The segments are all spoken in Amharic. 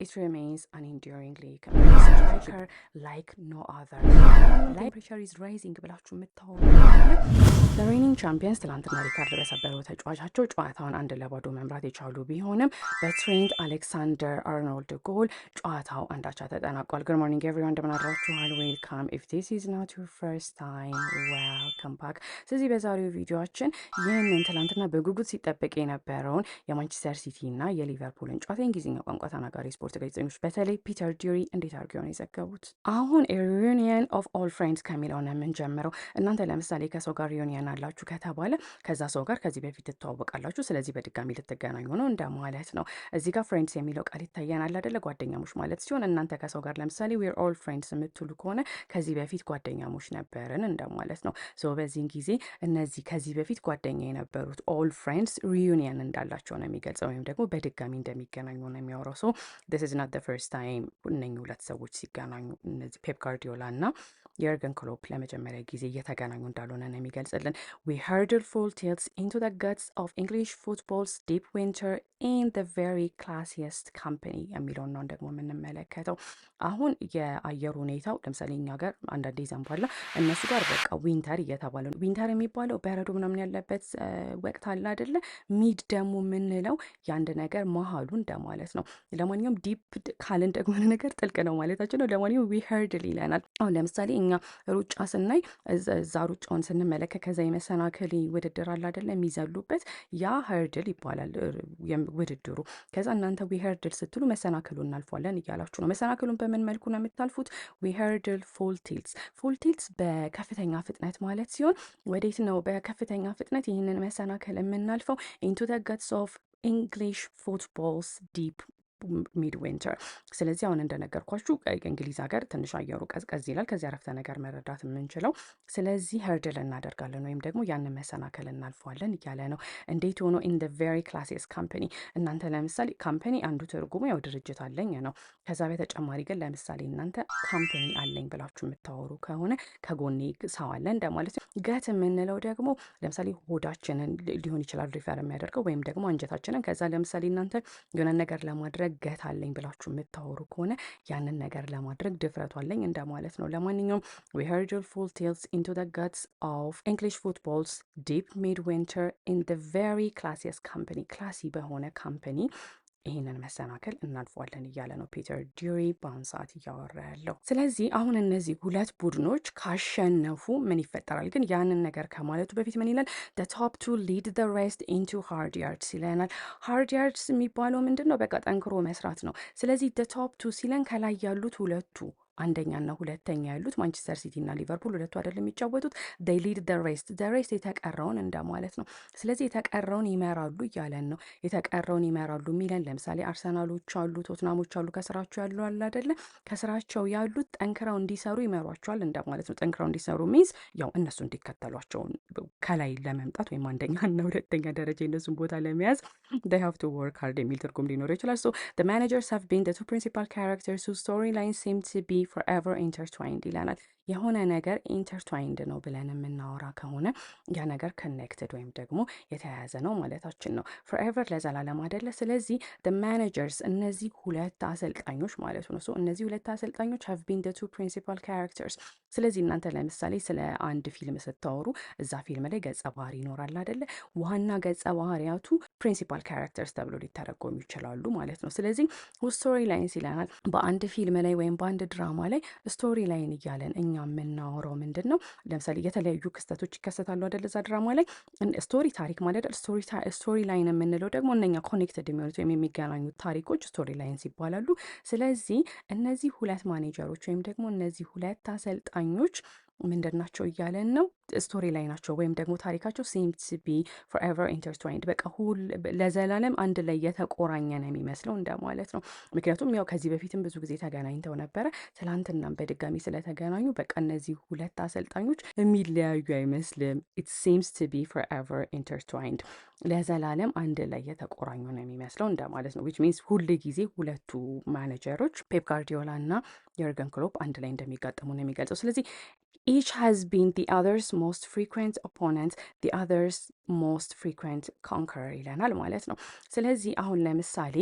it remains an enduring league. Striker like no other. Temperature is rising ብላችሁ የምታወሩ The reigning champions ትላንትና ሪካርድ በሰበረው ተጫዋቻቸው ጨዋታውን 1-0 መምራት የቻሉ ቢሆንም በትሬንት አሌክሳንደር አርኖልድ ጎል ጨዋታው አንዳቻ ተጠናቋል። Good morning everyone, እንደምን አድራችኋል? Welcome. If this is not your first time, welcome back. ስለዚህ በዛሬው ቪዲዮአችን ይህንን ትላንትና በጉጉት ሲጠበቅ የነበረውን የማንቸስተር ሲቲ እና የሊቨርፑልን ጨዋታ የእንግሊዝኛ ቋንቋ ተናጋሪ ስፖርት ጋዜጠኞች በተለይ ፒተር ዲሪ እንዴት አድርገው ነው የዘገቡት? አሁን ሪዩኒየን ኦፍ ኦል ፍሬንድስ ከሚለው ነው የምንጀምረው። እናንተ ለምሳሌ ከሰው ጋር ሪዩኒየን አላችሁ ከተባለ ከዛ ሰው ጋር ከዚህ በፊት ትተዋወቃላችሁ፣ ስለዚህ በድጋሚ ልትገናኙ ነው እንደማለት ነው። እዚህ ጋር ፍሬንድስ የሚለው ቃል ይታየናል አይደለ? ጓደኛሞች ማለት ሲሆን እናንተ ከሰው ጋር ለምሳሌ ዊር ኦል ፍሬንድስ የምትሉ ከሆነ ከዚህ በፊት ጓደኛሞች ነበርን እንደማለት ነው። ሶ በዚህን ጊዜ እነዚህ ከዚህ በፊት ጓደኛ የነበሩት ኦል ፍሬንድስ ሪዩኒየን እንዳላቸው ነው የሚገልጸው፣ ወይም ደግሞ በድጋሚ እንደሚገናኙ ነው የሚያወራው። ሶ this is not the first time እነኚህ ሁለት ሰዎች ሲገናኙ እነዚህ ፔፕ ጋርዲዮላ እና የርገን ክሎፕ ለመጀመሪያ ጊዜ እየተገናኙ እንዳልሆነ ነው የሚገልጽልን። we hurled full tilts into the guts of English football's deep winter in the very classiest company የሚለውን ነው ደግሞ የምንመለከተው። አሁን የአየር ሁኔታው ለምሳሌ እኛ ጋር አንዳንዴ ይዘንባል፣ እነሱ ጋር በቃ ዊንተር እየተባለ ነው። ዊንተር የሚባለው በረዶ ምናምን ያለበት ወቅት አለ አይደለ? ሚድ ደግሞ የምንለው የአንድ ነገር መሀሉ እንደማለት ነው። ለማንኛውም ዲፕ ካልን ደግሞ ነገር ጥልቅ ነው ማለታችን ነው። ለማንኛውም ዊ ሄርድል ይለናል። አሁን ለምሳሌ እኛ ሩጫ ስናይ እዛ ሩጫውን ስንመለከት ከዛ የመሰናክል ውድድር አለ አይደለ? የሚዘሉበት ያ ሄርድል ይባላል ውድድሩ። ከዛ እናንተ ዊ ሄርድል ስትሉ መሰናክሉ እናልፏለን እያላችሁ ነው። መሰናክሉን በምን መልኩ ነው የምታልፉት? ዊ ሄርድል ፉል ቲልትስ። ፉል ቲልትስ በከፍተኛ ፍጥነት ማለት ሲሆን ወዴት ነው በከፍተኛ ፍጥነት ይህንን መሰናክል የምናልፈው? ኢንቱ ዘ ገትስ ኦፍ ኢንግሊሽ ፉትቦልስ ዲፕ ሚድ ዊንተር። ስለዚህ አሁን እንደነገርኳችሁ እንግሊዝ ሀገር ትንሽ አየሩ ቀዝቀዝ ይላል። ከዚህ አረፍተ ነገር መረዳት የምንችለው ስለዚህ ሄርድል እናደርጋለን ወይም ደግሞ ያንን መሰናከል እናልፈዋለን እያለ ነው። እንዴት ሆኖ ኢን ዘ ቬሪ ክላሲየስ ካምፓኒ። እናንተ ለምሳሌ ካምፓኒ አንዱ ትርጉሙ ያው ድርጅት አለኝ ነው። ከዛ በተጨማሪ ግን ለምሳሌ እናንተ ካምፓኒ አለኝ ብላችሁ የምታወሩ ከሆነ ከጎኔ ሰው አለ እንደማለት ነው። ገት የምንለው ደግሞ ለምሳሌ ሆዳችንን ሊሆን ይችላል ሪፈር የሚያደርገው ወይም ደግሞ አንጀታችንን። ከዛ ለምሳሌ እናንተ የሆነ ነገር ለማድረግ ገት አለኝ ብላችሁ የምታወሩ ከሆነ ያንን ነገር ለማድረግ ድፍረቱ አለኝ እንደማለት ነው። ለማንኛውም we hurled full tilts into the guts of English football's deep midwinter in the very classiest company. ክላሲ በሆነ ካምፓኒ ይህንን መሰናክል እናልፈዋለን እያለ ነው ፒተር ዲሪ በአሁን ሰዓት እያወራ ያለው። ስለዚህ አሁን እነዚህ ሁለት ቡድኖች ካሸነፉ ምን ይፈጠራል? ግን ያንን ነገር ከማለቱ በፊት ምን ይላል? the top two lead the rest into hard yards ይለናል። hard yards የሚባለው ምንድን ነው? በቃ ጠንክሮ መስራት ነው። ስለዚህ the top two ሲለን ከላይ ያሉት ሁለቱ አንደኛና ሁለተኛ ያሉት ማንቸስተር ሲቲ እና ሊቨርፑል ሁለቱ አይደለም የሚጫወቱት። they lead the rest የተቀረውን እንደማለት ነው። ስለዚህ የተቀረውን ይመራሉ እያለን ነው። የተቀረውን ይመራሉ የሚለን ለምሳሌ አርሰናሎች አሉ፣ ቶትናሞች አሉ፣ ከስራቸው ያሉ አለ አይደለ? ከስራቸው ያሉት ጠንክረው እንዲሰሩ ይመሯቸዋል እንደማለት ነው። ጠንክረው እንዲሰሩ ሚንስ ያው እነሱ እንዲከተሏቸው ከላይ ለመምጣት ወይም አንደኛ እና ሁለተኛ ደረጃ የነሱን ቦታ ለመያዝ they have to work hard የሚል ትርጉም ሊኖረው ይችላል። so the managers have been the two principal characters whose storylines seem to be forever intertwined ይለናል። የሆነ ነገር ኢንተርትዋይንድ ነው ብለን የምናወራ ከሆነ ያ ነገር ኮኔክትድ ወይም ደግሞ የተያያዘ ነው ማለታችን ነው። ፎርኤቨር ለዘላለም አይደለ? ስለዚህ the managers እነዚህ ሁለት አሰልጣኞች ማለት ነው። እነዚህ ሁለት አሰልጣኞች have been the two principal characters። ስለዚህ እናንተ ለምሳሌ ስለ አንድ ፊልም ስታወሩ እዛ ፊልም ላይ ገጸ ባህሪ ይኖራል አይደለ? ዋና ገጸ ባህሪያቱ ፕሪንሲፓል ካራክተርስ ተብሎ ሊተረጎሙ ይችላሉ ማለት ነው። ስለዚህ ስቶሪ ላይንስ ይለናል። በአንድ ፊልም ላይ ወይም በአንድ ድራማ ላይ ስቶሪ ላይን እያለን እኛ የምናወራው ምንድን ነው? ለምሳሌ የተለያዩ ክስተቶች ይከሰታሉ አይደል? እዛ ድራማ ላይ ስቶሪ ታሪክ ማለት ስቶሪ ላይን የምንለው ደግሞ እነኛ ኮኔክትድ የሚሆኑት ወይም የሚገናኙት ታሪኮች ስቶሪ ላይንስ ይባላሉ። ስለዚህ እነዚህ ሁለት ማኔጀሮች ወይም ደግሞ እነዚህ ሁለት አሰልጣኞች ምንድን ናቸው እያለን ነው? ስቶሪ ላይ ናቸው ወይም ደግሞ ታሪካቸው seems to be forever intertwined በቃ ለዘላለም አንድ ላይ የተቆራኘ ነው የሚመስለው እንደማለት ነው። ምክንያቱም ያው ከዚህ በፊትም ብዙ ጊዜ ተገናኝተው ነበረ። ትላንትናም በድጋሚ ስለተገናኙ በቃ እነዚህ ሁለት አሰልጣኞች የሚለያዩ አይመስልም። it seems to be forever intertwined ለዘላለም አንድ ላይ የተቆራኙ ነው የሚመስለው እንደማለት ነው። which means ሁል ጊዜ ሁለቱ ማኔጀሮች ፔፕ ጋርዲዮላ እና የርገን ክሎፕ አንድ ላይ እንደሚጋጠሙ ነው የሚገልጸው። ስለዚህ each has been the other's most frequent opponent, the other's most frequent conqueror ይለናል ማለት ነው። ስለዚህ አሁን ለምሳሌ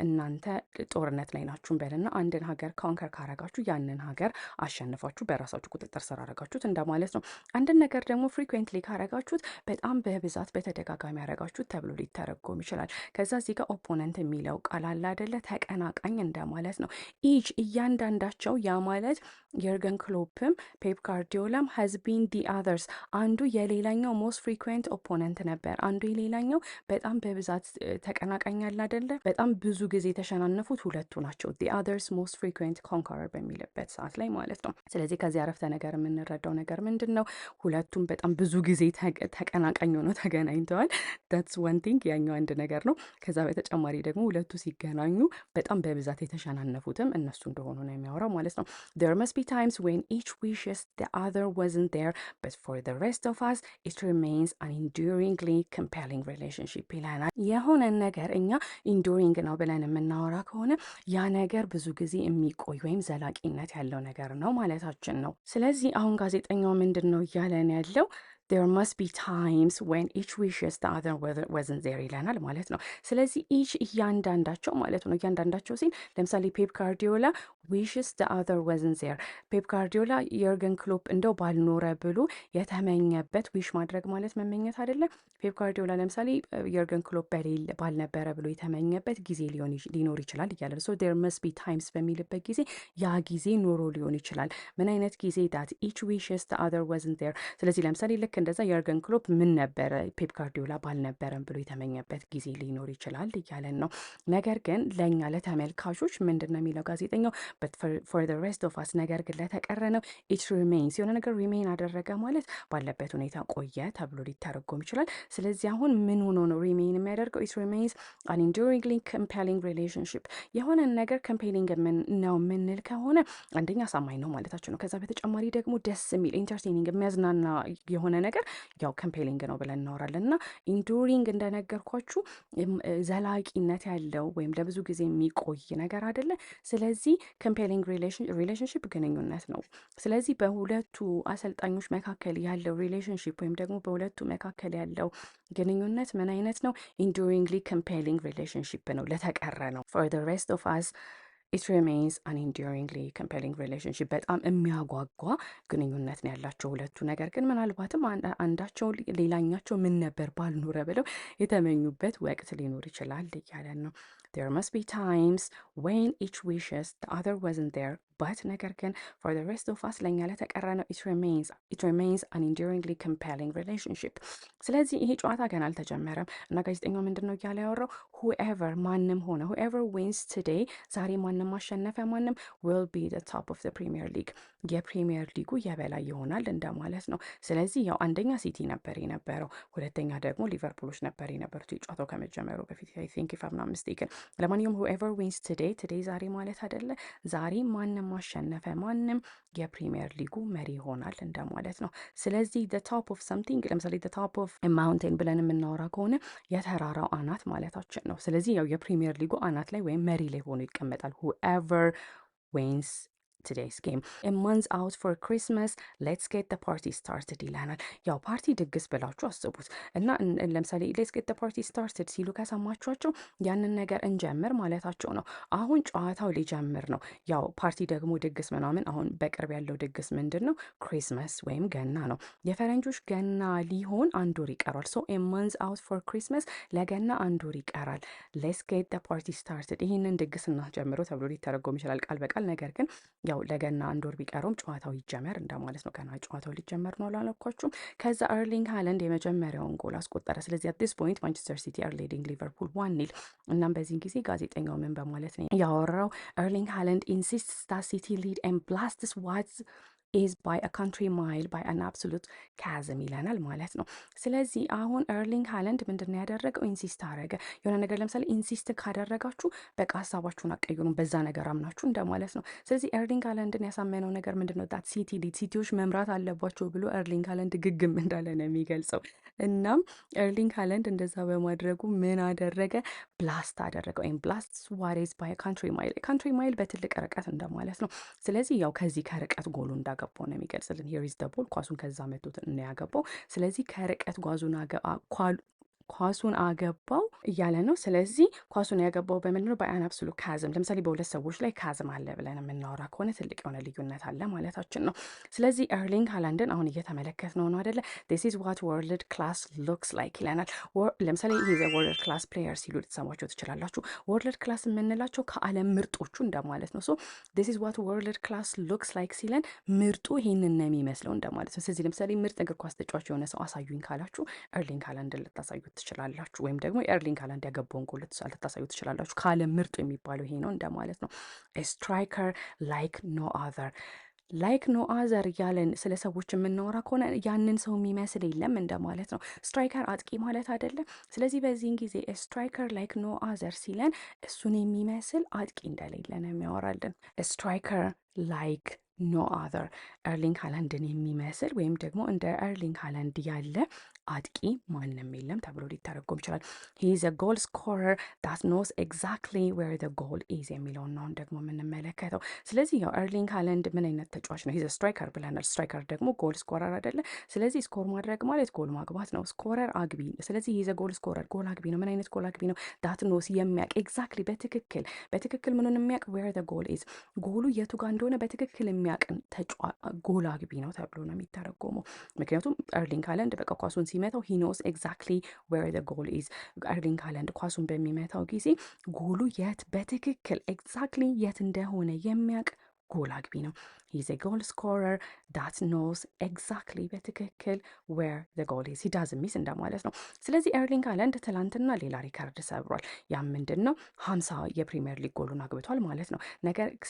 እናንተ ጦርነት ላይ ናችሁ በልና አንድን ሀገር ኮንከር ካረጋችሁ ያንን ሀገር አሸንፋችሁ በራሳችሁ ቁጥጥር ስር አረጋችሁት እንደማለት ነው። አንድን ነገር ደግሞ ፍሪኩዌንትሊ ካረጋችሁት በጣም በብዛት በተደጋጋሚ ያረጋችሁት ተብሎ ሊተረጎም ይችላል። ከዛ እዚህ ጋር ኦፖነንት የሚለው ቃል አለ አይደለ? ተቀናቃኝ እንደማለት ነው። ኢች እያንዳንዳቸው ያ ማለት የርገን ክሎፕም ፔፕ ጋርዲዮላም has been the others አንዱ የሌላኛው ሞስት ፍሪኩዌንት ኦፖነንት ነበር። አንዱ የሌላኛው በጣም በብዛት ተቀናቃኝ አለ አይደለ? በጣም ብዙ ጊዜ የተሸናነፉት ሁለቱ ናቸው። the others most frequent conqueror በሚልበት ሰዓት ላይ ማለት ነው። ስለዚህ ከዚህ አረፍተ ነገር የምንረዳው ነገር ምንድን ነው? ሁለቱም በጣም ብዙ ጊዜ ተቀናቃኝ ሆነው ተገናኝተዋል። that's one thing ያኛው አንድ ነገር ነው። ከዛ በተጨማሪ ደግሞ ሁለቱ ሲገናኙ በጣም በብዛት የተሸናነፉትም እነሱ እንደሆኑ ነው የሚያወራው ማለት ነው። there must be times when each wishes the other wasn't there, but for the rest of us it remains an enduringly compelling relationship ይለናል። የሆነ ነገር እኛ ኢንዱሪንግ ነው ብለን የምናወራ ከሆነ ያ ነገር ብዙ ጊዜ የሚቆይ ወይም ዘላቂነት ያለው ነገር ነው ማለታችን ነው። ስለዚህ አሁን ጋዜጠኛው ምንድን ነው እያለን ያለው? there must be times when each wishes the other wasn't there ይለናል ማለት ነው። ስለዚህ each እያንዳንዳቸው ማለት ነው። እያንዳንዳቸው ሲል ለምሳሌ ፔፕ ጋርዲዮላ wishes the other wasn't there። ፔፕ ጋርዲዮላ የርገን ክሎፕ እንደው ባልኖረ ብሎ የተመኘበት ዊሽ ማድረግ ማለት መመኘት አይደለም። ፔፕ ጋርዲዮላ ለምሳሌ የርገን ክሎፕ ባልነበረ ብሎ የተመኘበት ጊዜ ሊኖር ይችላል እያለ so there must be times በሚልበት ጊዜ ያ ጊዜ ኖሮ ሊሆን ይችላል። ምን አይነት ጊዜ? that each wishes the other wasn't there። ስለዚህ ለምሳሌ ልክ እንደዛ የርገን ክሎፕ ምን ነበረ ፔፕ ጋርዲዮላ ባልነበረም ብሎ የተመኘበት ጊዜ ሊኖር ይችላል እያለን ነው። ነገር ግን ለእኛ ለተመልካቾች ምንድን ነው የሚለው ጋዜጠኛው? but for the rest of us ነገር ግን ለተቀረነው it remains የሆነ ነገር ሪሜን አደረገ ማለት ባለበት ሁኔታ ቆየ ተብሎ ሊተረጎም ይችላል። ስለዚህ አሁን ምን ሆኖ ነው ሪሜን የሚያደርገው? it remains an enduringly compelling relationship የሆነ ነገር compelling ነው የምንል ከሆነ አንደኛ አሳማኝ ነው ማለታችን ነው። ከዛ በተጨማሪ ደግሞ ደስ የሚል ኢንተርቴኒንግ የሚያዝናና የሆነ ነገር ያው compelling ነው ብለን እናወራለን። እና enduring እንደነገርኳችሁ ዘላቂነት ያለው ወይም ለብዙ ጊዜ የሚቆይ ነገር አይደለ? ስለዚህ compelling relationship ግንኙነት ነው። ስለዚህ በሁለቱ አሰልጣኞች መካከል ያለው ሪሌሽንሺፕ ወይም ደግሞ በሁለቱ መካከል ያለው ግንኙነት ምን አይነት ነው? enduringly compelling relationship ነው ለተቀረ ነው። for the rest of us it remains an enduringly compelling relationship በጣም የሚያጓጓ ግንኙነት ነው ያላቸው ሁለቱ። ነገር ግን ምናልባትም አንዳቸው ሌላኛቸው ምን ነበር ባልኖረ ብለው የተመኙበት ወቅት ሊኖር ይችላል እያለን ነው። there must be times when each wishes the other wasn't there, but ነገር ግን for the rest of us ለኛ ለተቀረነው it remains an enduringly compelling relationship። ስለዚህ ይሄ ጨዋታ ገና አልተጀመረም እና ጋዜጠኛው ምንድነው እያለ ያወራው? whoever ማንም ሆነ whoever wins today ዛሬ ማንም አሸነፈ ማንም will be the top of the Premier League የፕሪሚየር ሊጉ የበላይ ይሆናል እንደማለት ነው። ስለዚህ ያው አንደኛ ሲቲ ነበር የነበረው፣ ሁለተኛ ደግሞ ሊቨርፑሎች ነበር የነበሩት ጨዋታው ከመጀመሩ በፊት I think if I'm not mistaken። ለማንኛውም whoever wins today ዛሬ ማለት አይደለ፣ ዛሬ ማንም አሸነፈ ማንም የፕሪሚየር ሊጉ መሪ ይሆናል እንደማለት ነው። ስለዚህ the top of something ለምሳሌ the top of a mountain ብለን የምናወራ ከሆነ የተራራው አናት ማለታችን ነው። ስለዚህ ያው የፕሪሚየር ሊጉ አናት ላይ ወይም መሪ ላይ ሆኖ ይቀመጣል whoever wins today's game. A month out for Christmas, let's get the party started ይላናል። ያው ፓርቲ ድግስ ብላችሁ አስቡት እና ለምሳሌ let's get the party started ሲሉ ከሰማችኋቸው ያንን ነገር እንጀምር ማለታቸው ነው። አሁን ጨዋታው ሊጀምር ነው። ያው ፓርቲ ደግሞ ድግስ ምናምን አሁን በቅርብ ያለው ድግስ ምንድን ነው? ክሪስመስ ወይም ገና ነው። የፈረንጆች ገና ሊሆን አንድ ወር ይቀራል። so a month out for Christmas ለገና አንድ ወር ይቀራል። let's get the party started ይህንን ድግስ እናጀምሩ ተብሎ ሊተረጎም ይችላል ቃል በቃል። ነገር ግን ያው ለገና አንድ ወር ቢቀረውም ጨዋታው ይጀመር እንደማለት ነው። ገና ጨዋታው ሊጀመር ነው አላልኳችሁም? ከዛ ኤርሊንግ ሃላንድ የመጀመሪያውን ጎል አስቆጠረ። ስለዚህ at this point ማንቸስተር ሲቲ are leading ሊቨርፑል 1-0። እናም በዚህን ጊዜ ጋዜጠኛው ምን በማለት ነው ያወራው? ኤርሊንግ ሃላንድ insists that City lead and blasts what is by a country mile by an absolute chasm ይለናል ማለት ነው። ስለዚህ አሁን ኤርሊንግ ሃላንድ ምንድነው ያደረገው? ኢንሲስት አደረገ። የሆነ ነገር ለምሳሌ ኢንሲስት ካደረጋችሁ በቃ ሀሳባችሁን አቀይሩን፣ በዛ ነገር አምናችሁ እንደማለት ነው። ስለዚህ ኤርሊንግ ሃላንድን ያሳመነው ነገር ምንድነው? ዳት ሲቲ ሊድ ሲቲዎች መምራት አለባቸው ብሎ ኤርሊንግ ሃላንድ ግግም እንዳለ ነው የሚገልጸው። እናም ኤርሊንግ ሃላንድ እንደዛ በማድረጉ ምን አደረገ? ብላስት አደረገው። ወይም ብላስት ዋሬዝ ባይ ካንትሪ ማይል። ካንትሪ ማይል በትልቅ ርቀት እንደማለት ነው። ስለዚህ ያው ከዚህ ከርቀት ጎሉ እንዳገባው ነው የሚገልጽልን። ሂር ኢዝ ዘ ቦል፣ ኳሱን ከዛ መቶት ነው ያገባው። ስለዚህ ከርቀት ኳሱን አገባው እያለ ነው። ስለዚህ ኳሱን ያገባው በምንድን ነው? በአን አብሶሉት ካዝም። ለምሳሌ በሁለት ሰዎች ላይ ካዝም አለ ብለን የምናወራ ከሆነ ትልቅ የሆነ ልዩነት አለ ማለታችን ነው። ስለዚህ ኤርሊንግ ሃላንድን አሁን እየተመለከት ነው አይደለ? ዲስ ኢዝ ዋት ወርልድ ክላስ ሉክስ ላይክ ይለናል። ለምሳሌ ይሄ ዘ ወርልድ ክላስ ፕሌየር ሲሉ ልትሰሟቸው ትችላላችሁ። ወርልድ ክላስ የምንላቸው ከዓለም ምርጦቹ እንደማለት ነው። ሶ ዲስ ኢዝ ዋት ወርልድ ክላስ ሉክስ ላይክ ሲለን ምርጡ ይሄንን ነው የሚመስለው እንደማለት ነው። ስለዚህ ለምሳሌ ምርጥ እግር ኳስ ተጫዋች የሆነ ሰው አሳዩኝ ካላችሁ ኤርሊንግ ሃላንድን ልታሳዩት ትችላላችሁ። ወይም ደግሞ ኤርሊንግ ሃላንድ ያገባውን ጎል ልታሳዩ ትችላላችሁ። ከዓለም ምርጡ የሚባለው ይሄ ነው እንደማለት ነው። ስትራይከር ላይክ ኖ አዘር። ላይክ ኖ አዘር እያለን ስለ ሰዎች የምናወራ ከሆነ ያንን ሰው የሚመስል የለም እንደማለት ነው። ስትራይከር አጥቂ ማለት አይደለም። ስለዚህ በዚህን ጊዜ ስትራይከር ላይክ ኖ አዘር ሲለን እሱን የሚመስል አጥቂ እንደሌለ ነው የሚያወራልን። ስትራይከር ላይክ ኖ አዘር ኤርሊንግ ሃላንድን የሚመስል ወይም ደግሞ እንደ ኤርሊንግ ሃላንድ ያለ አጥቂ ማንም የለም ተብሎ ሊተረጎም ይችላል። ሂ ኢዝ አ ጎል ስኮረር ዳት ኖስ ኤግዛክትሊ ዌር ዘ ጎል ኢዝ የሚለውን ነው ደግሞ የምንመለከተው። ስለዚህ ያው ኤርሊንግ ሃላንድ ምን አይነት ተጫዋች ነው? ሂዝ ስትራይከር ብለናል። ስትራይከር ደግሞ ጎል ስኮረር አይደለ? ስለዚህ ስኮር ማድረግ ማለት ጎል ማግባት ነው። ስኮረር አግቢ። ስለዚህ ሂዝ አ ጎል ስኮረር፣ ጎል አግቢ ነው። ምን አይነት ጎል አግቢ ነው? ዳት ኖስ የሚያውቅ ኤግዛክትሊ በትክክል ምኑን የሚያውቅ ዌር ዘ ጎል ኢዝ፣ ጎሉ የቱ ጋር እንደሆነ በትክክል የሚያውቅ ጎል አግቢ ነው ተብሎ ነው የሚተረጎመው። ምክንያቱም ኤርሊንግ ሃላንድ በቃ ኳሱን ሲመታው ሂ ኖስ ኤግዛክትሊ ዌር ዘ ጎል ኢዝ። ኤርሊንግ ሃላንድ ኳሱን በሚመታው ጊዜ ጎሉ በትክክል ኤግዛክትሊ የት እንደሆነ የሚያውቅ ጎል አግቢ ነው። ሂዝ ኤ ጎል ስኮረር ዳት ኖስ ኤግዛክትሊ በትክክል ዌር ዘ ጎል ኢዝ፣ ሂ ዳዝንት ሚስ እንደማለት ነው። ስለዚህ ኤርሊንግ ሃላንድ ትላንትና ሌላ ሪከርድ ሰብሯል። ያ ምንድን ነው? 50 የፕሪሚየር ሊግ ጎሉን አግብቷል ማለት ነው።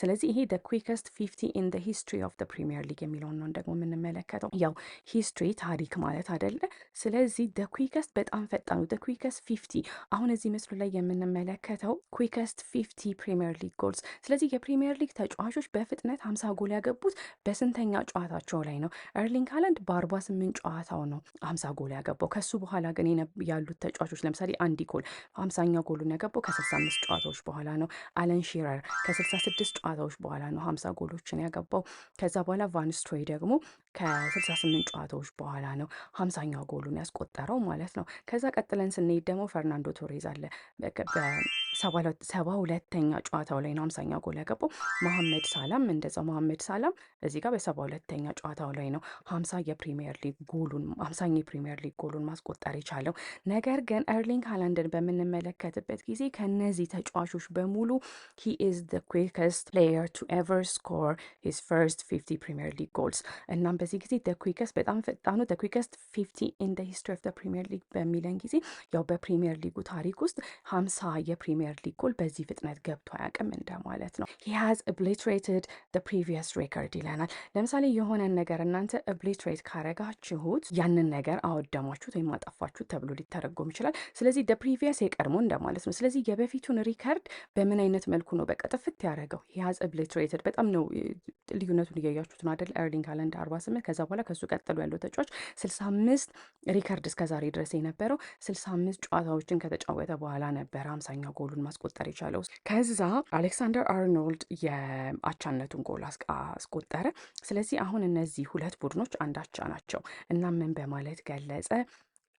ስለዚህ ይሄ the quickest 50 in the history of the Premier League የሚለውን ነው ደግሞ የምንመለከተው። ያው ሂስትሪ ታሪክ ማለት አይደለ? ስለዚህ the quickest በጣም ፈጣኑ the quickest 50 አሁን እዚህ ምስሉ ላይ የምንመለከተው quickest 50 ፕሪሚየር ሊግ ጎልስ። ስለዚህ የፕሪሚየር ሊግ ተጫዋቾች በፍጥነት 50 ጎል ያገቡት በስንተኛ ጨዋታቸው ላይ ነው? ኤርሊንግ ሃላንድ በ48 ጨዋታው ነው 50 ጎል ያገባው። ከሱ በኋላ ግን ያሉት ተጫዋቾች ለምሳሌ አንዲ ኮል 50ኛ ጎሉን ያገባው ከ65 ጨዋታዎች በኋላ ነው። አለን ሺረር ከ66 ጨዋታዎች በኋላ ነው 50 ጎሎችን ያገባው። ከዛ በኋላ ቫን ስትሮይ ደግሞ ከ68 ጨዋታዎች በኋላ ነው 50ኛው ጎሉን ያስቆጠረው ማለት ነው። ከዛ ቀጥለን ስንሄድ ደግሞ ፈርናንዶ ቶሬዝ አለ። በ72ኛ ጨዋታው ላይ ነው 50ኛ ጎል ያገባው። መሐመድ ሳላም እንደዛው። መሐመድ ሳላም እዚህ ጋር በ72ኛ ጨዋታው ላይ ነው 50ኛ የፕሪሚየር ሊግ ጎሉን ማስቆጠር የቻለው። ነገር ግን ኤርሊንግ ሃላንድን በምንመለከትበት ጊዜ ከነዚህ ተጫዋቾች በሙሉ he is the quickest player to ever score his first 50 Premier League goals። እናም በዚህ ጊዜ the quickest በጣም ፈጣኑ the quickest 50 in the history of the Premier League በሚለን ጊዜ ያው በፕሪሚየር ሊጉ ታሪክ ውስጥ 50 የፕሪሚየር ሊግ ጎል በዚህ ፍጥነት ገብቶ አያውቅም እንደማለት ነው። he has obliterated the previous record ይለናል። ለምሳሌ የሆነን ነገር እናንተ obliterate ካረጋችሁት ያንን ነገር አወደማችሁት ወይም አጠፋችሁት ተብሎ ሊተረጎም ይችላል። ስለዚህ the previous የቀድሞ እንደማለት ነው። ስለዚህ የበፊቱን ሪከርድ በምን አይነት መልኩ ነው በቃ ጥፍት ያደረገው? he has obliterated። በጣም ነው ልዩነቱን እያያችሁት ነው አይደል? ኤርሊንግ ሃላንድ 48 ከዛ በኋላ ከሱ ቀጥሎ ያለው ተጫዋች 65 ሪከርድ እስከዛሬ ድረስ የነበረው 65 ጨዋታዎችን ከተጫወተ በኋላ ነበር 50ኛ ጎሉን ማስቆጠር የቻለው። ከዛ አሌክሳንደር አርኖልድ የአቻነቱን ጎል አስቆጠረ። ስለዚህ አሁን እነዚህ ሁለት ቡድኖች አንዳቻ ናቸው እና ምን በማለት ገለጸ?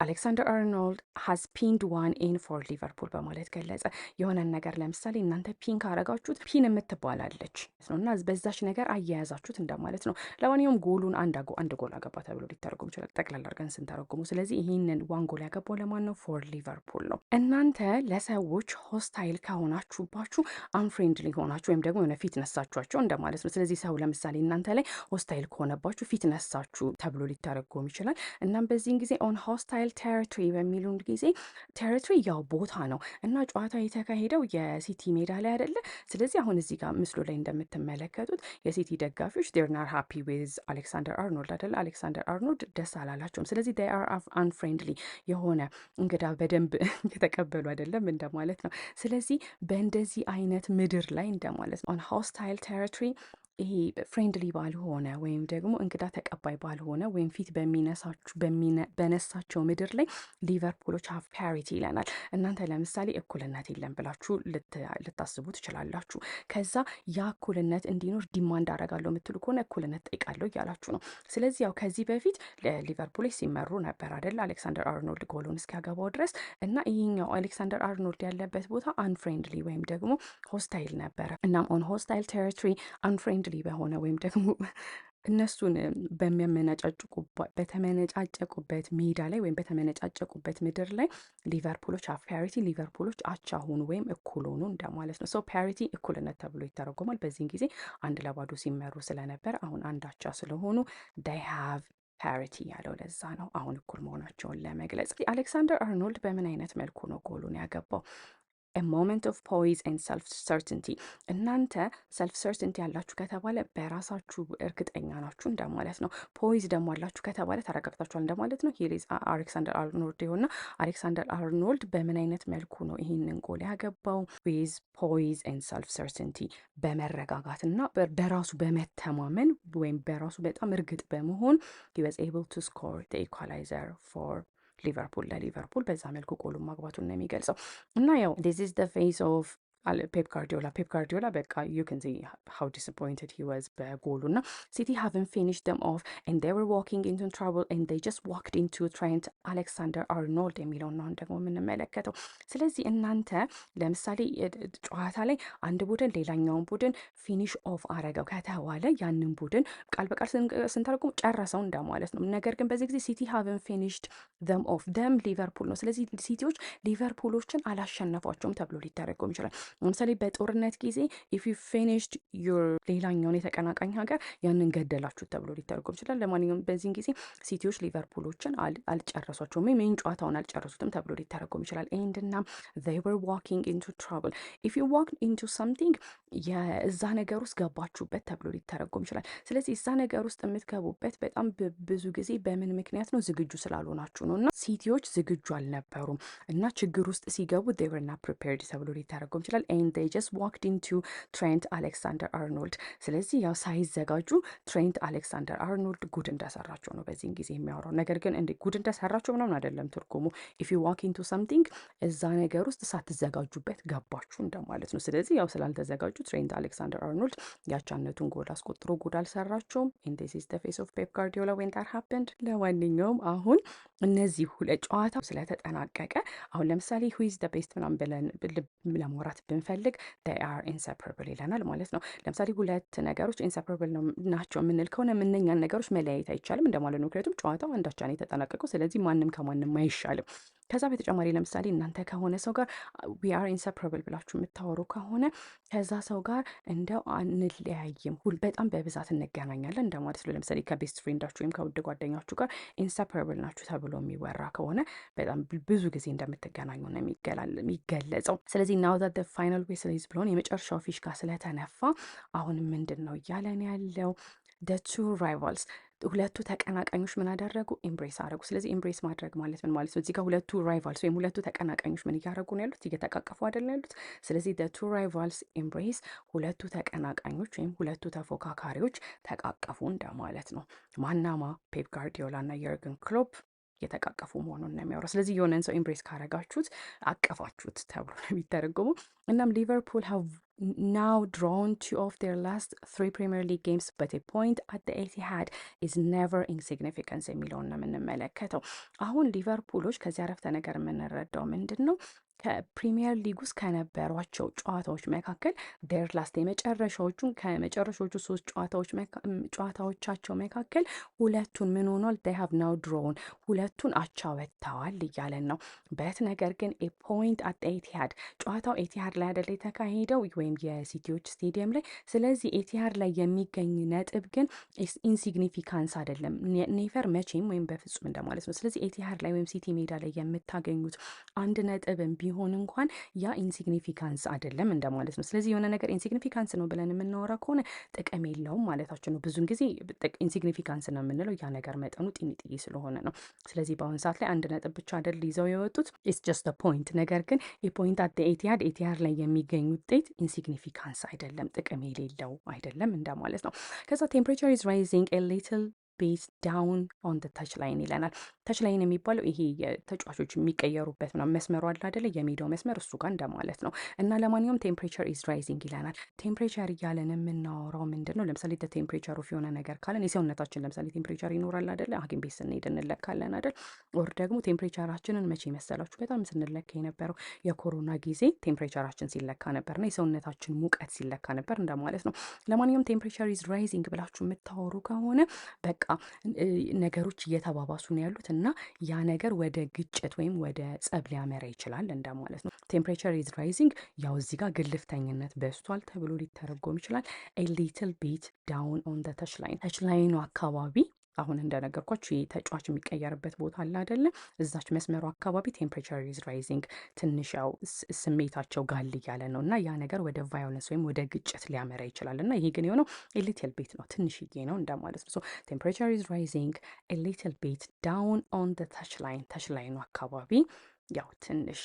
አሌክሳንደር አርኖልድ has pinned one in for ሊቨርፑል በማለት ገለጸ። የሆነን ነገር ለምሳሌ እናንተ ፒን ካረጋችሁት ፒን የምትባላለች ነው እና በዛች ነገር አያያዛችሁት እንደማለት ነው። ለማንኛውም ጎሉን አንድ ጎል አገባ ተብሎ ሊተረጎም ይችላል ጠቅላላ አድርገን ስንተረጉሙ። ስለዚህ ይህንን ዋን ጎል ያገባው ለማን ነው? ፎር ሊቨርፑል ነው። እናንተ ለሰዎች ሆስታይል ከሆናችሁባችሁ አንፍሬንድሊ ሆናችሁ ወይም ደግሞ የሆነ ፊት ነሳችኋቸው እንደማለት ነው። ስለዚህ ሰው ለምሳሌ እናንተ ላይ ሆስታይል ከሆነባችሁ ፊት ነሳችሁ ተብሎ ሊተረጎም ይችላል። እናም በዚህን ጊዜ ኦን ሆስታይል ቴሪቶሪ በሚሉን ጊዜ ቴሪቶሪ ያው ቦታ ነው እና ጨዋታ የተካሄደው የሲቲ ሜዳ ላይ አይደለ? ስለዚህ አሁን እዚህ ጋር ምስሉ ላይ እንደምትመለከቱት የሲቲ ደጋፊዎች they're not happy with አሌክሳንደር አርኖልድ አይደለ? አሌክሳንደር አርኖልድ ደስ አላላቸውም። ስለዚህ they are unfriendly የሆነ እንግዳ በደንብ የተቀበሉ አይደለም እንደማለት ነው። ስለዚህ በእንደዚህ አይነት ምድር ላይ እንደማለት ነው። on hostile territory ይሄ ፍሬንድሊ ባልሆነ ወይም ደግሞ እንግዳ ተቀባይ ባልሆነ ወይም ፊት በነሳቸው ምድር ላይ ሊቨርፑሎች ሀቭ ፓሪቲ ይለናል። እናንተ ለምሳሌ እኩልነት የለም ብላችሁ ልታስቡ ትችላላችሁ። ከዛ ያ እኩልነት እንዲኖር ዲማንድ አደርጋለሁ የምትሉ ከሆነ እኩልነት ጠይቃለሁ እያላችሁ ነው። ስለዚህ ያው ከዚህ በፊት ሊቨርፑሎች ሲመሩ ነበር አይደል? አሌክሳንደር አርኖልድ ጎሉን እስኪያገባው ድረስ እና ይሄኛው አሌክሳንደር አርኖልድ ያለበት ቦታ አንፍሬንድሊ ወይም ደግሞ ሆስታይል ነበረ። እናም ኦን ሆስታይል ቴሪቶሪ አንፍሬንድሊ በሆነ ወይም ደግሞ እነሱን በተመነጫጨቁበት ሜዳ ላይ ወይም በተመነጫጨቁበት ምድር ላይ ሊቨርፑሎች ሀፍ ፓሪቲ፣ ሊቨርፑሎች አቻ ሆኑ ወይም እኩል ሆኑ እንደማለት ነው። ሶ ፓሪቲ እኩልነት ተብሎ ይተረጎማል። በዚህን ጊዜ 1-0 ሲመሩ ስለነበር አሁን አንድ አቻ ስለሆኑ they have ፓሪቲ ያለው ለዛ ነው፣ አሁን እኩል መሆናቸውን ለመግለጽ። አሌክሳንደር አርኖልድ በምን አይነት መልኩ ነው ጎሉን ያገባው? a moment of poise and self-certainty። እናንተ self-certainty ያላችሁ ከተባለ በራሳችሁ እርግጠኛ ናችሁ እንደማለት ነው። ፖይዝ ደግሞ አላችሁ ከተባለ ተረጋግታችኋል እንደማለት ነው። ሂር ኢዝ አሌክሳንደር አርኖልድ ይሆንና አሌክሳንደር አርኖልድ በምን አይነት መልኩ ነው ይህንን ጎል ያገባው? ዊዝ ፖይዝ and self-certainty፣ በመረጋጋትና በራሱ በመተማመን ወይም በራሱ በጣም እርግጥ በመሆን he was able to score the equalizer for ለሊቨርፑል በዛ መልኩ ጎሉን ማግባቱን ነው የሚገልጸው። እና ያው this is the face of ፔፕ ጋርዲዮላ በቃ you can see how disappointed he was በጎሉ እና City haven't finished them off and they were walking into trouble and they just walked into Trent Alexander-Arnold የሚለውን ነው ደግሞ የምንመለከተው። ስለዚህ እናንተ ለምሳሌ ጨዋታ ላይ አንድ ቡድን ሌላኛውን ቡድን ፊኒሽ ኦፍ አረገው ከተባለ ያንን ቡድን ቃል በቃል ስንተረጉም ጨረሰው እንደማለት ነው። ነገር ግን በዚህ ጊዜ City haven't finished them off them ሊቨርፑል ነው። ስለዚህ ሲቲዎች ሊቨርፑሎችን አላሸነፏቸውም ተብሎ ሊተረጎም ይችላል። ለምሳሌ በጦርነት ጊዜ if you finished your ሌላኛውን የተቀናቃኝ ሀገር ያንን ገደላችሁ ተብሎ ሊተረጎም ይችላል። ለማንኛውም በዚህን ጊዜ ሲቲዎች ሊቨርፑሎችን አልጨረሷቸውም ወይም ይህን ጨዋታውን አልጨረሱትም ተብሎ ሊተረጎም ይችላል። ኤንድና they were walking into trouble if you walked into something የእዛ ነገር ውስጥ ገባችሁበት ተብሎ ሊተረጎም ይችላል። ስለዚህ እዛ ነገር ውስጥ የምትገቡበት በጣም ብዙ ጊዜ በምን ምክንያት ነው? ዝግጁ ስላልሆናችሁ ነው። እና ሲቲዎች ዝግጁ አልነበሩም እና ችግር ውስጥ ሲገቡ they were not prepared ተብሎ ሊተረጎም ይችላል። and they just walked into Trent Alexander-Arnold። ስለዚህ ያው ሳይዘጋጁ ትሬንት አሌክሳንደር አርኖልድ ጉድ እንደሰራቸው ነው በዚህን ጊዜ የሚያወራው። ነገር ግን እንደ ጉድ እንደሰራቸው ምናምን አይደለም ትርጉሙ። if you walk into something እዛ ነገር ውስጥ ሳትዘጋጁበት ገባችሁ እንደማለት ነው። ስለዚህ ያው ስላልተዘጋጁ ትሬንት አሌክሳንደር አርኖልድ ያቻነቱን ጎል አስቆጥሮ ጉድ አልሰራቸውም። and this is the face of Pep Guardiola when that happened። ለማንኛውም አሁን እነዚህ ሁለት ጨዋታ ስለተጠናቀቀ አሁን ለምሳሌ who is the best ምናምን ብለን ለማውራት ብንፈልግ they are inseparable ይለናል ማለት ነው። ለምሳሌ ሁለት ነገሮች inseparable ናቸው የምንል ከሆነ እነኛን ነገሮች መለያየት አይቻልም እንደማለት ነው። ምክንያቱም ጨዋታው አንዳቻ ነው የተጠናቀቀው። ስለዚህ ማንም ከማንም አይሻልም። ከዛ በተጨማሪ ለምሳሌ እናንተ ከሆነ ሰው ጋር we are inseparable ብላችሁ የምታወሩ ከሆነ ከዛ ሰው ጋር እንደው አንለያይም፣ በጣም በብዛት እንገናኛለን እንደማለት ነው። ለምሳሌ ከቤስት ፍሬንዳችሁ ወይም ከውድ ጓደኛችሁ ጋር inseparable ናችሁ ተብሎ የሚወራ ከሆነ በጣም ብዙ ጊዜ እንደምትገናኙ ነው የሚገለጸው። ስለዚህ now that the final whistle is blown የመጨረሻው ፊሽካ ስለተነፋ አሁን ምንድን ነው እያለን ያለው? the two rivals ሁለቱ ተቀናቃኞች ምን አደረጉ? ኤምብሬስ አደረጉ። ስለዚህ ኤምብሬስ ማድረግ ማለት ምን ማለት ነው? እዚህ ጋር ሁለቱ ራይቫልስ ወይም ሁለቱ ተቀናቃኞች ምን እያደረጉ ነው ያሉት? እየተቃቀፉ አይደል ያሉት? ስለዚህ the two rivals embrace ሁለቱ ተቀናቃኞች ወይም ሁለቱ ተፎካካሪዎች ተቃቀፉ እንደማለት ነው። ማናማ ፔፕ ጋርዲዮላ እና የርገን ክሎፕ የተቃቀፉ መሆኑን ነው የሚያወራው። ስለዚህ የሆነን ሰው ኤምብሬስ ካረጋችሁት አቀፋችሁት ተብሎ ነው የሚደረገው። እናም ሊቨርፑል have now drawn 2 of their last 3 Premier League games but a point at the Etihad is never insignificant የሚለውን ነው የምንመለከተው። አሁን ሊቨርፑሎች ከዚህ አረፍተ ነገር የምንረዳው ምንድን ነው? ከፕሪሚየር ሊግ ውስጥ ከነበሯቸው ጨዋታዎች መካከል ዴር ላስት ከመጨረሻዎቹ 3 ጨዋታዎቻቸው መካከል ሁለቱን ምን ሆኗል? they have now drawn ሁለቱን አቻ ወጥተዋል እያለን ነው። በት ነገር ግን a point at the Etihad ጨዋታው ኤቲሃድ ላይ አይደል የተካሄደው ወይም የሲቲዎች ስቴዲየም ላይ። ስለዚህ ኤቲሃድ ላይ የሚገኝ ነጥብ ግን ኢንሲግኒፊካንስ አይደለም፣ ኔቨር መቼም ወይም በፍጹም እንደማለት ነው። ስለዚህ ኤቲሃድ ላይ ወይም ሲቲ ሜዳ ላይ የምታገኙት አንድ ነጥብም ቢሆን እንኳን ያ ኢንሲግኒፊካንስ አይደለም እንደማለት ነው። ስለዚህ የሆነ ነገር ኢንሲግኒፊካንስ ነው ብለን የምናወራ ከሆነ ጥቅም የለውም ማለታችን ነው። ብዙን ጊዜ ኢንሲግኒፊካንስ ነው የምንለው ያ ነገር መጠኑ ጢኒጥዬ ስለሆነ ነው። ስለዚህ በአሁን ሰዓት ላይ አንድ ነጥብ ብቻ አይደል ይዘው የወጡት ኢትስ ጀስት አ ፖይንት። ነገር ግን የፖይንት አት ኤቲሃድ ላይ የሚገኝ ውጤት ኢንሲግኒፊካንስ አይደለም፣ ጥቅም የሌለው አይደለም እንደማለት ነው። ከዛ ቴምፕሬቸር ኢዝ ራይዚንግ ኤ ሊትል ቤት ዳውን ኦን ደ ታች ላይን ይለናል። ታች ላይን የሚባለው ይሄ የተጫዋቾች የሚቀየሩበት ምናምን መስመሩ አለ አይደለ? የሜዳው መስመር እሱ ጋር እንደማለት ነው። እና ለማንኛውም ቴምፕሬቸር ኢዝ ራይዚንግ ይለናል። ቴምፕሬቸር እያለን የምናወራው ምንድን ነው? ለምሳሌ ቴምፕሬቸር ኦፍ የሆነ ነገር ካለን የሰውነታችን ለምሳሌ ቴምፕሬቸር ይኖራል አይደለ? ሐኪም ቤት ስንሄድ እንለካለን አይደል? ኦር ደግሞ ቴምፕሬቸራችንን መቼ መሰላችሁ በጣም ስንለካ የነበረው የኮሮና ጊዜ ቴምፕሬቸራችን ሲለካ ነበርና የሰውነታችን ሙቀት ሲለካ ነበር እንደማለት ነው። ለማንኛውም ቴምፕሬቸር ኢዝ ራይዚንግ ብላችሁ የምታወሩ ከሆነ በቃ ነገሮች እየተባባሱ ነው ያሉት እና ያ ነገር ወደ ግጭት ወይም ወደ ጸብ ሊያመራ ይችላል እንደማለት ነው። ቴምፕሬቸር ኢዝ ራይዚንግ ያው እዚህ ጋር ግልፍተኝነት በዝቷል ተብሎ ሊተረጎም ይችላል። ኤ ሊትል ቢት ዳውን ኦን ደ ተች ላይን፣ ተች ላይኑ አካባቢ አሁን እንደነገርኳችሁ ይህ ተጫዋች የሚቀየርበት ቦታ አለ አይደለ? እዛች መስመሩ አካባቢ ቴምፕሬቸር ኢዝ ራይዚንግ ትንሽ ያው ስሜታቸው ጋል እያለ ነው እና ያ ነገር ወደ ቫዮለንስ ወይም ወደ ግጭት ሊያመራ ይችላል እና ይሄ ግን የሆነው ሊትል ቤት ነው፣ ትንሽዬ ነው እንደማለት ነው። ሶ ቴምፕሬቸር ኢዝ ራይዚንግ ሊትል ቤት ዳውን ኦን ደ ታች ላይን፣ ታች ላይኑ አካባቢ ያው ትንሽ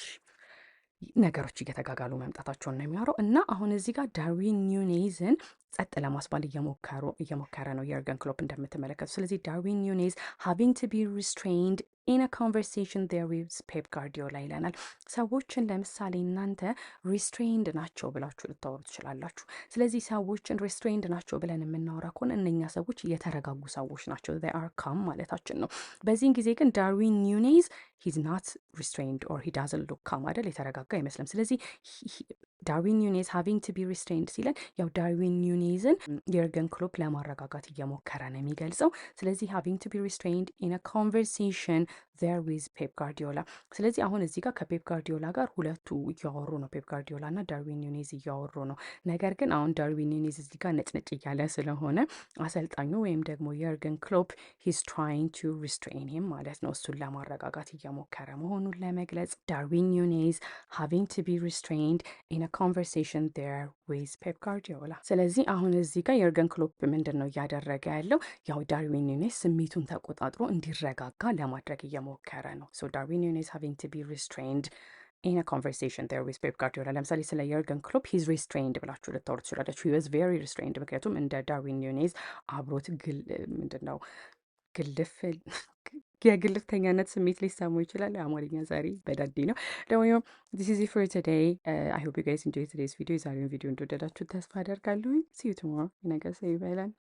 ነገሮች እየተጋጋሉ መምጣታቸውን ነው የሚያወራው እና አሁን እዚህ ጋር ዳርዊን ኑኔዝን ጸጥ ለማስባል እየሞከረ ነው የርገን ክሎፕ እንደምትመለከቱ። ስለዚህ ዳርዊን ኑኔዝ ሃቪንግ ቱ ቢ ሪስትሬንድ ኢን ኮንቨርሴሽን ዴር ዊዝ ፔፕ ጋርዲዮላ ይለናል። ሰዎችን ለምሳሌ እናንተ ሪስትሬንድ ናቸው ብላችሁ ልታወሩ ትችላላችሁ። ስለዚህ ሰዎችን ሪስትሬንድ ናቸው ብለን የምናወራ ከሆነ እነኛ ሰዎች የተረጋጉ ሰዎች ናቸው፣ they are calm ማለታችን ነው። በዚህን ጊዜ ግን ዳርዊን ኑኔዝ he's not restrained or he doesn't look calm አይደል? የተረጋጋ አይመስልም። ስለዚህ ዳርዊን ኑኔዝ ሃቪንግ ቱ ቢ ሪስትሬንድ ሲለን ያው ዳርዊን ኑኔዝን የርገን ክሎፕ ለማረጋጋት እየሞከረ ነው የሚገልጸው። ስለዚህ ሃቪንግ ቱ ቢ ሪስትሬንድ ኢን ኮንቨርሴሽን there with ፔፕ ጋርዲዮላ። ስለዚህ አሁን እዚህ ጋር ከፔፕ ጋርዲዮላ ጋር ሁለቱ እያወሩ ነው፣ ፔፕ ጋርዲዮላ እና ዳርዊን ኑኔዝ እያወሩ ነው። ነገር ግን አሁን ዳርዊን ኑኔዝ እዚህ ጋር ነጭነጭ እያለ ስለሆነ አሰልጣኙ ወይም ደግሞ የርገን ክሎፕ he's trying to restrain him ማለት ነው፣ እሱን ለማረጋጋት እየሞከረ መሆኑን ለመግለጽ። ዳርዊን ኑኔዝ having to be restrained in a conversation there with ፔፕ ጋርዲዮላ። ስለዚህ አሁን እዚህ ጋር የርገን ክሎፕ ምንድን ነው እያደረገ ያለው? ያው ዳርዊን ኑኔዝ ስሜቱን ተቆጣጥሮ እንዲረጋጋ ለማድረግ እየሞከረ ነው። so ዳርዊን ኑኔዝ having to be restrained in a conversation there with ፔፕ ጋርዲዮላ። ለምሳሌ ስለ የርገን ክሎፕ he's restrained ብላችሁ ልታወሩ ትችላላችሁ። he was very restrained ምክንያቱም እንደ ዳርዊን ኑኔዝ አብሮት ምንድን ነው የግልፍተኛነት ስሜት ሊሰሙ ይችላል። አማርኛ ዛሬ በዳዴ ነው። ለማንኛውም this is it for today. I hope you guys enjoyed today's video። የዛሬውን ቪዲዮ እንደወደዳችሁ ተስፋ አደርጋለሁ። see you tomorrow። የነገ ሰው ይበለን።